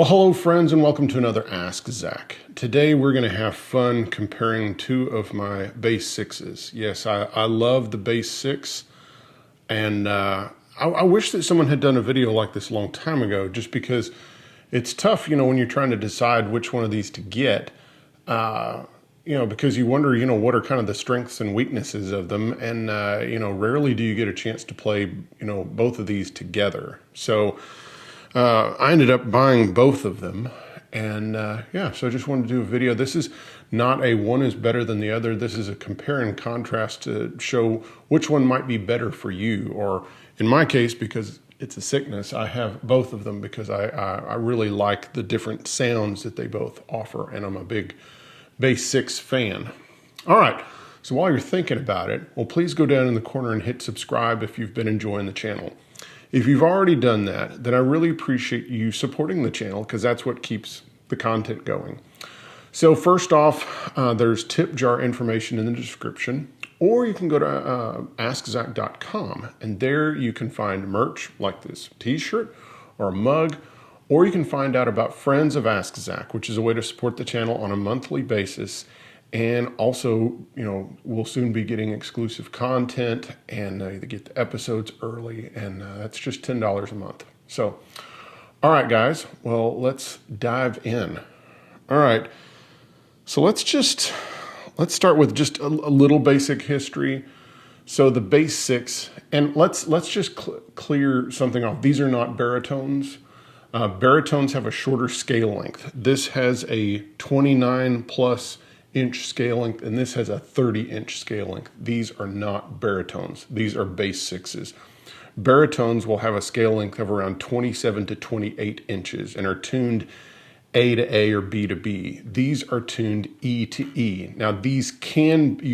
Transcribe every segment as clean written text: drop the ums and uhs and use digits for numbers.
Well, hello friends, and welcome to another Ask Zach. Today we're going to have fun comparing two of my Bass 6s. Yes, I love the Bass 6, and I wish that someone had done a video like this a long time ago, just because it's tough, when you're trying to decide which one of these to get, because you wonder, what are kind of the strengths and weaknesses of them, and, rarely do you get a chance to play, both of these together. So I ended up buying both of them, and so I just wanted to do a video. This is not a one is better than the other. This is a compare and contrast to show which one might be better for you, or in my case, because it's a sickness, I have both of them because I really like the different sounds that they both offer, and I'm a big Bass 6 fan. All right, so while you're thinking about it, well, please go down in the corner and hit subscribe if you've been enjoying the channel. If you've already done that, then I really appreciate you supporting the channel, because that's what keeps the content going. So first off, there's tip jar information in the description, or you can go to askzach.com, and there you can find merch like this t-shirt or a mug, or you can find out about Friends of Ask Zach, which is a way to support the channel on a monthly basis. And also, we'll soon be getting exclusive content, and you get the episodes early, and that's just $10 a month. So, all right, guys, well, let's dive in. All right, so let's start with just a little basic history. So the Bass 6, and let's just clear something off. These are not baritones. Baritones have a shorter scale length. This has a 29 plus inch scale length, and this has a 30-inch scale length. These are not baritones. These are Bass 6s. Baritones will have a scale length of around 27 to 28 inches and are tuned A to A or B to B. These are tuned E to E. Now you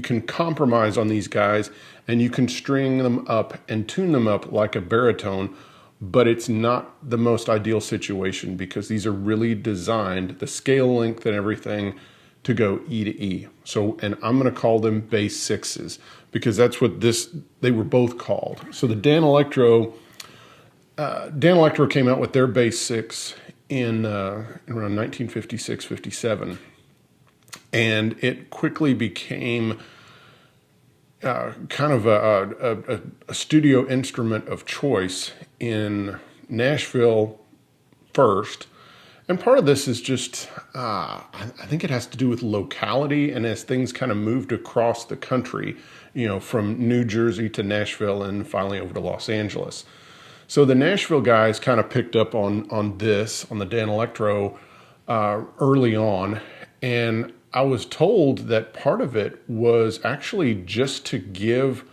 can compromise on these guys, and you can string them up and tune them up like a baritone, but it's not the most ideal situation, because these are really designed, the scale length and everything, to go E to E. So, and I'm going to call them Bass 6s, because that's what they were both called. So the Danelectro came out with their Bass 6 in around 1956-57, and it quickly became kind of a studio instrument of choice in Nashville first. And part of this is just, I think it has to do with locality, and as things kind of moved across the country, from New Jersey to Nashville and finally over to Los Angeles. So the Nashville guys kind of picked up on the Danelectro early on, and I was told that part of it was actually just to give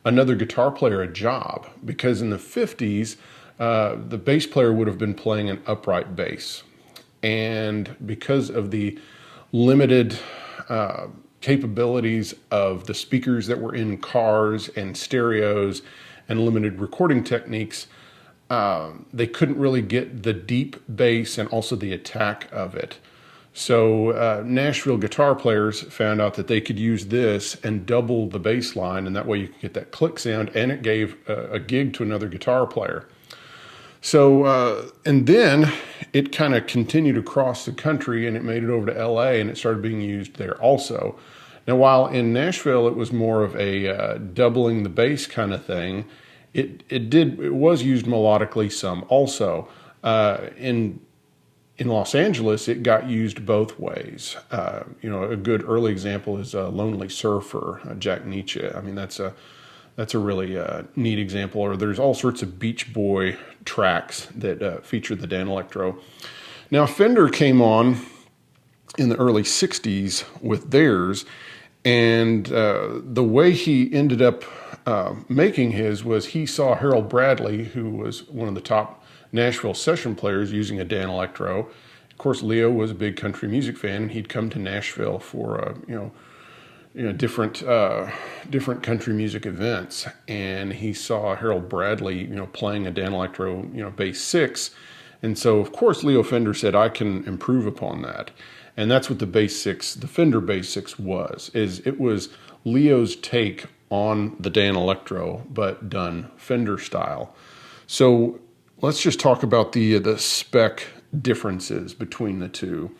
another guitar player a job, because in the 50s, the bass player would have been playing an upright bass. And because of the limited capabilities of the speakers that were in cars and stereos and limited recording techniques, they couldn't really get the deep bass and also the attack of it. So Nashville guitar players found out that they could use this and double the bass line, and that way you could get that click sound, and it gave a gig to another guitar player. So, and then it kind of continued across the country, and it made it over to LA, and it started being used there also. Now, while in Nashville it was more of a doubling the bass kind of thing, it was used melodically some also. In Los Angeles, it got used both ways. A good early example is Lonely Surfer, Jack Nietzsche. I mean, that's a really neat example. Or there's all sorts of Beach Boy tracks that feature the Danelectro. Now, Fender came on in the early 60s with theirs, and the way he ended up making his was he saw Harold Bradley, who was one of the top Nashville session players, using a Danelectro. Of course, Leo was a big country music fan, and he'd come to Nashville for different country music events, and he saw Harold Bradley, playing a Danelectro, Bass 6, and so of course Leo Fender said, I can improve upon that, and that's what the Bass 6, the Fender Bass 6 was. It was Leo's take on the Danelectro, but done Fender style. So let's just talk about the spec differences between the two?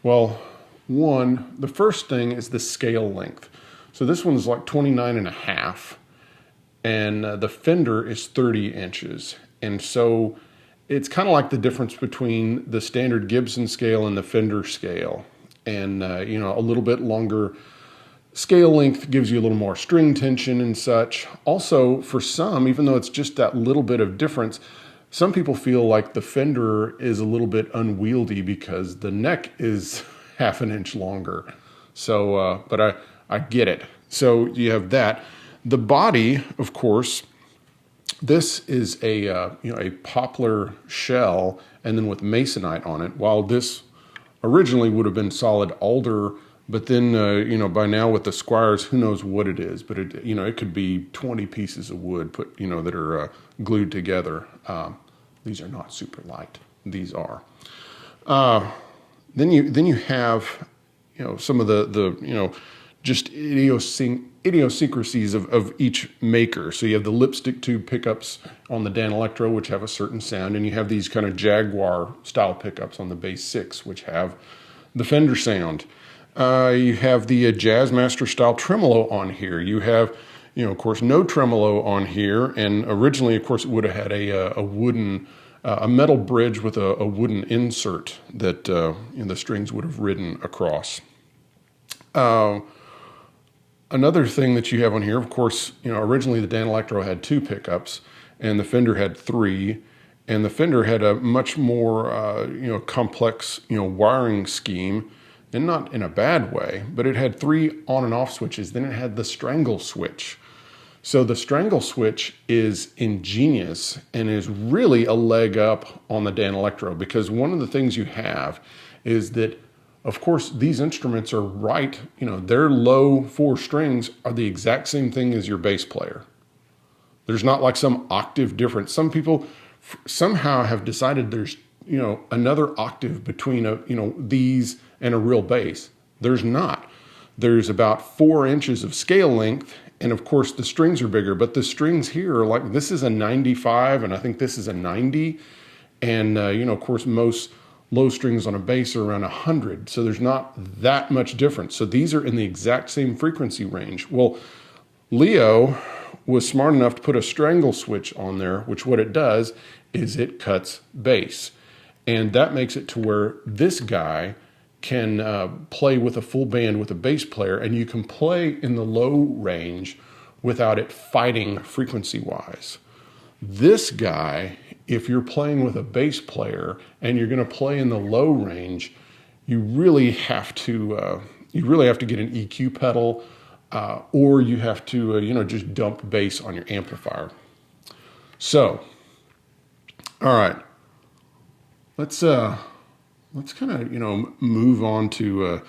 Well, the first thing is the scale length. So this one's like 29.5, and the Fender is 30 inches. And so it's kind of like the difference between the standard Gibson scale and the Fender scale. And, a little bit longer scale length gives you a little more string tension and such. Also, for some, even though it's just that little bit of difference, some people feel like the Fender is a little bit unwieldy because the neck is half an inch longer. So, but I get it. So you have that. The body, of course, this is a poplar shell and then with masonite on it, while this originally would have been solid alder, but then, by now with the Squiers, who knows what it is, but it could be 20 pieces of wood put, that are glued together. These are not super light. These are. Then you have, some of the just idiosyncrasies of each maker. So you have the lipstick tube pickups on the Danelectro, which have a certain sound, and you have these kind of Jaguar style pickups on the Bass VI, which have the Fender sound. You have the Jazzmaster style tremolo on here. You have, of course, no tremolo on here, and originally, of course, it would have had a wooden, a metal bridge with a wooden insert that the strings would have ridden across. Another thing that you have on here, of course, originally the Danelectro had 2 pickups and the Fender had 3, and the Fender had a much more, complex, wiring scheme, and not in a bad way, but it had 3 on and off switches. Then it had the strangle switch. So the strangle switch is ingenious and is really a leg up on the Danelectro, because one of the things you have is that, of course, these instruments are right, their low 4 strings are the exact same thing as your bass player. There's not like some octave difference. Some people somehow have decided there's, another octave between, these and a real bass. There's not. There's about 4 inches of scale length, and of course the strings are bigger, but the strings here are like, this is a 95, and I think this is a 90, and, of course, most low strings on a bass are around 100, so there's not that much difference. So these are in the exact same frequency range. Well, Leo was smart enough to put a strangle switch on there, which what it does is it cuts bass. And that makes it to where this guy can play with a full band with a bass player, and you can play in the low range without it fighting frequency-wise. This guy, if you're playing with a bass player and you're going to play in the low range, you really have to get an EQ pedal, or you have to just dump bass on your amplifier. So, all right, let's kind of move on to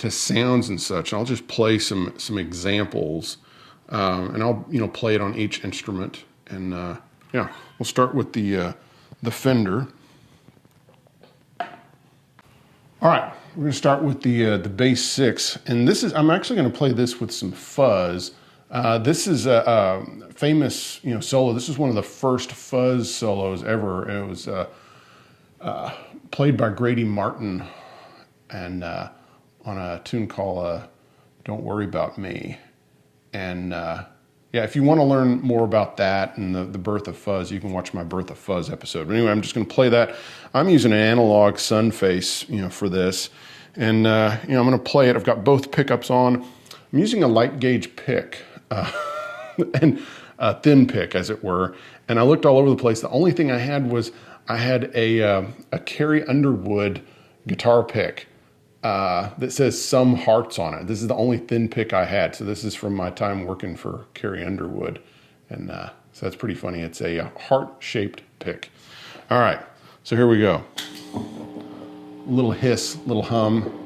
sounds and such. I'll just play some examples, and I'll play it on each instrument. And we'll start with the Fender. All right, we're going to start with the Bass VI, and I'm actually going to play this with some fuzz. This is a famous solo. This is one of the first fuzz solos ever. It was played by Grady Martin, and on a tune called "Don't Worry About Me." And if you want to learn more about that and the birth of fuzz, you can watch my Birth of Fuzz episode. But anyway, I'm just going to play that. I'm using an analog Sunface, for this, and I'm going to play it. I've got both pickups on. I'm using a light gauge pick, and a thin pick, as it were. And I looked all over the place. The only thing I had was a Carrie Underwood guitar pick that says Some Hearts on it. This is the only thin pick I had. So this is from my time working for Carrie Underwood. And so that's pretty funny. It's a heart-shaped pick. All right, so here we go. A little hiss, little hum.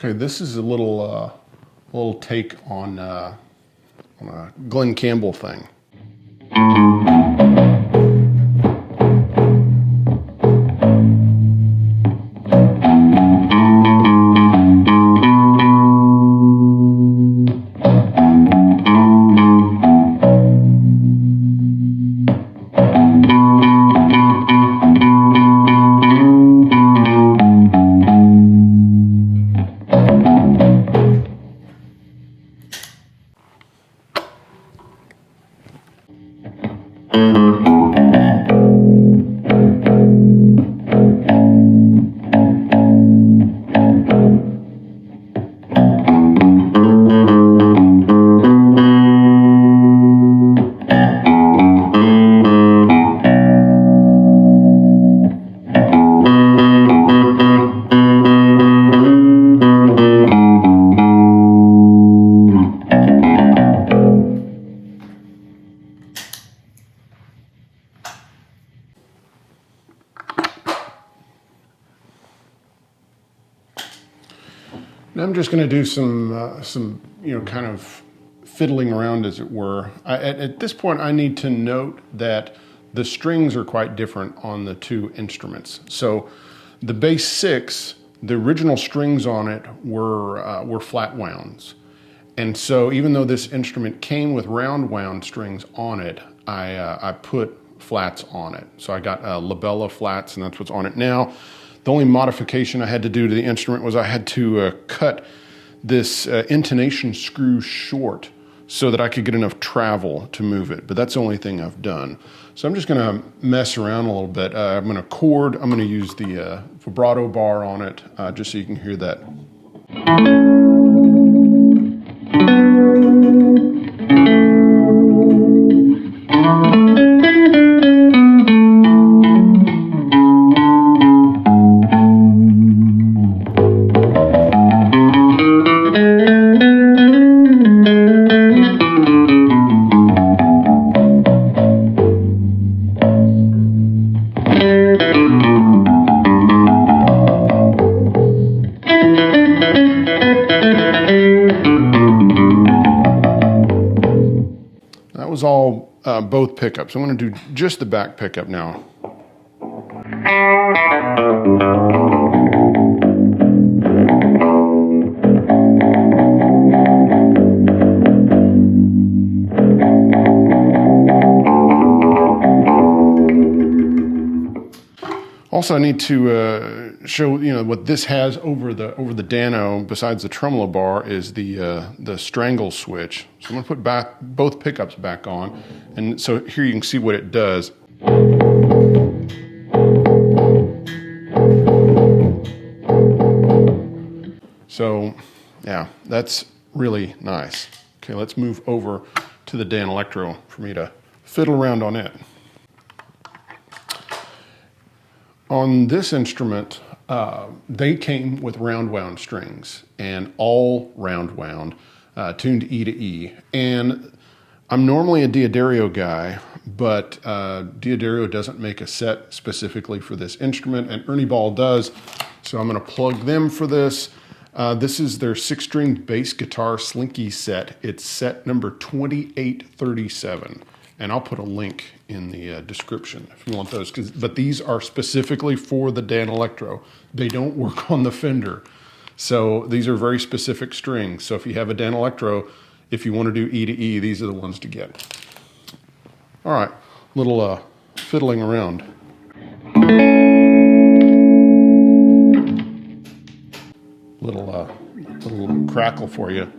Okay, this is a little take on a Glenn Campbell thing. Now I'm just going to do some kind of fiddling around, as it were. At this point, I need to note that the strings are quite different on the two instruments. So the Bass 6, the original strings on it were flat wounds. And so even though this instrument came with round wound strings on it, I put flats on it. So I got labella flats, and that's what's on it now. The only modification I had to do to the instrument was I had to cut this intonation screw short so that I could get enough travel to move it. But that's the only thing I've done. So I'm just going to mess around a little bit. I'm going to chord. I'm going to use the vibrato bar on it just so you can hear that. That was all both pickups. I'm going to do just the back pickup now. Also, I need to show what this has over the Dano. Besides the tremolo bar, is the strangle switch. So I'm going to put both pickups back on, and so here you can see what it does. So yeah, that's really nice. Okay, let's move over to the Danelectro for me to fiddle around on it. On this instrument, they came with round wound strings, and all round wound, tuned E to E. And I'm normally a Diodario guy, but Diodario doesn't make a set specifically for this instrument, and Ernie Ball does. So I'm going to plug them for this. This is their 6-string bass guitar slinky set. It's set number 2837. And I'll put a link in the description if you want those. But these are specifically for the Danelectro. They don't work on the Fender. So these are very specific strings. So if you have a Danelectro, if you want to do E to E, these are the ones to get. All right, little fiddling around. Little crackle for you.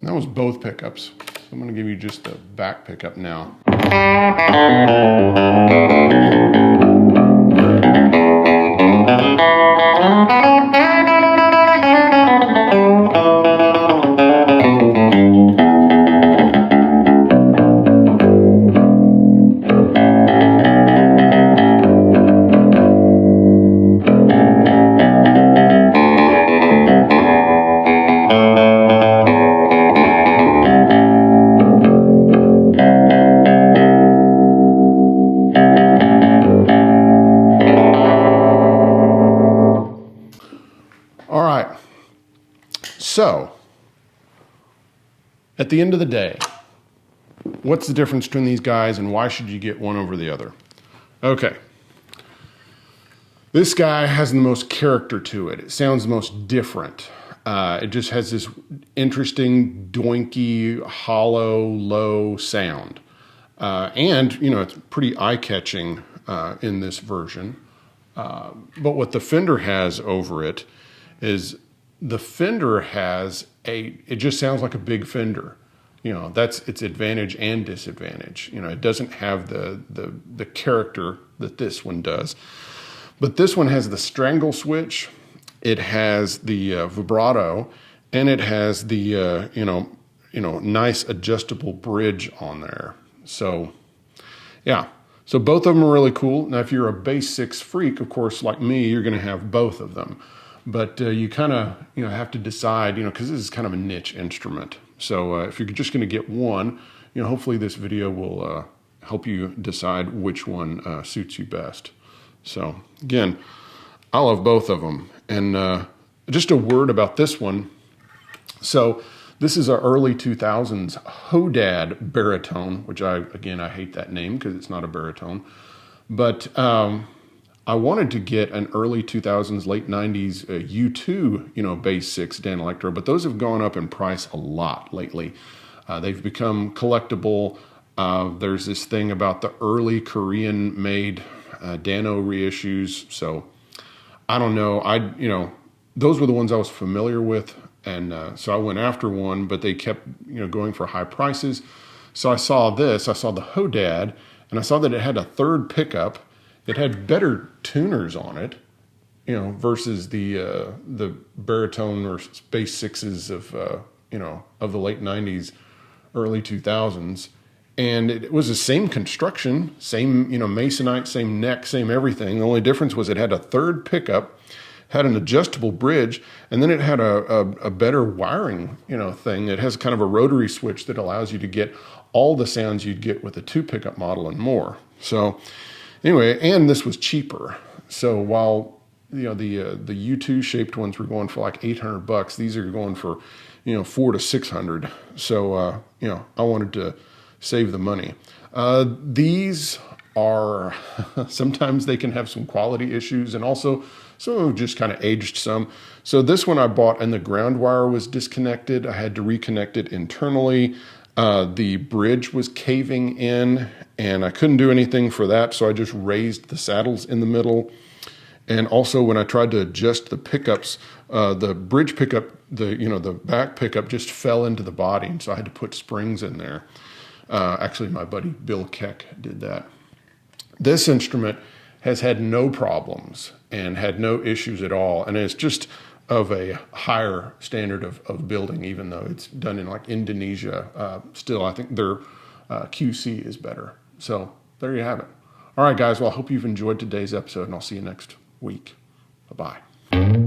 That was both pickups. So I'm going to give you just the back pickup now. So, at the end of the day, what's the difference between these guys and why should you get one over the other? Okay. This guy has the most character to it. It sounds the most different. It just has this interesting, doinky, hollow, low sound. And, you know, it's pretty eye-catching in this version. But what the Fender has over it is the Fender has it just sounds like a big Fender. You know, that's its advantage and disadvantage. You know, it doesn't have the character that this one does. But this one has the strangle switch, it has the vibrato, and it has the nice adjustable bridge on there. So, yeah. So both of them are really cool. Now, if you're a Bass 6 freak, of course, like me, you're going to have both of them. But you kind of have to decide, because this is kind of a niche instrument. So if you're just going to get one, hopefully this video will help you decide which one suits you best. So again, I love both of them. And just a word about this one. So this is our early 2000s Hodad Baritone, which I hate that name because it's not a baritone. But I wanted to get an early 2000s, late 90s U2, Bass 6 Danelectro, but those have gone up in price a lot lately. They've become collectible. There's this thing about the early Korean-made Dano reissues. So I don't know. Those were the ones I was familiar with. And so I went after one, but they kept, going for high prices. So I saw the Hodad, and I saw that it had a third pickup. It had better tuners on it, versus the baritone or Bass 6s of the late 90s, early 2000s. And it was the same construction, same, masonite, same neck, same everything. The only difference was it had a third pickup, had an adjustable bridge, and then it had a better wiring, thing. It has kind of a rotary switch that allows you to get all the sounds you'd get with a 2 pickup model and more. So anyway, and this was cheaper. So while, the U2 shaped ones were going for like $800, these are going for, $400 to $600. So, I wanted to save the money. These are, sometimes they can have some quality issues, and also some of them just kind of aged some. So this one I bought and the ground wire was disconnected. I had to reconnect it internally. The bridge was caving in and I couldn't do anything for that. So I just raised the saddles in the middle. And also when I tried to adjust the pickups, the bridge pickup, the back pickup just fell into the body. And so I had to put springs in there. Actually, my buddy Bill Keck did that. This instrument has had no problems and had no issues at all. And it's just of a higher standard of building, even though it's done in like Indonesia. Still, I think their QC is better. So there you have it. All right, guys. Well, I hope you've enjoyed today's episode, and I'll see you next week. Bye-bye.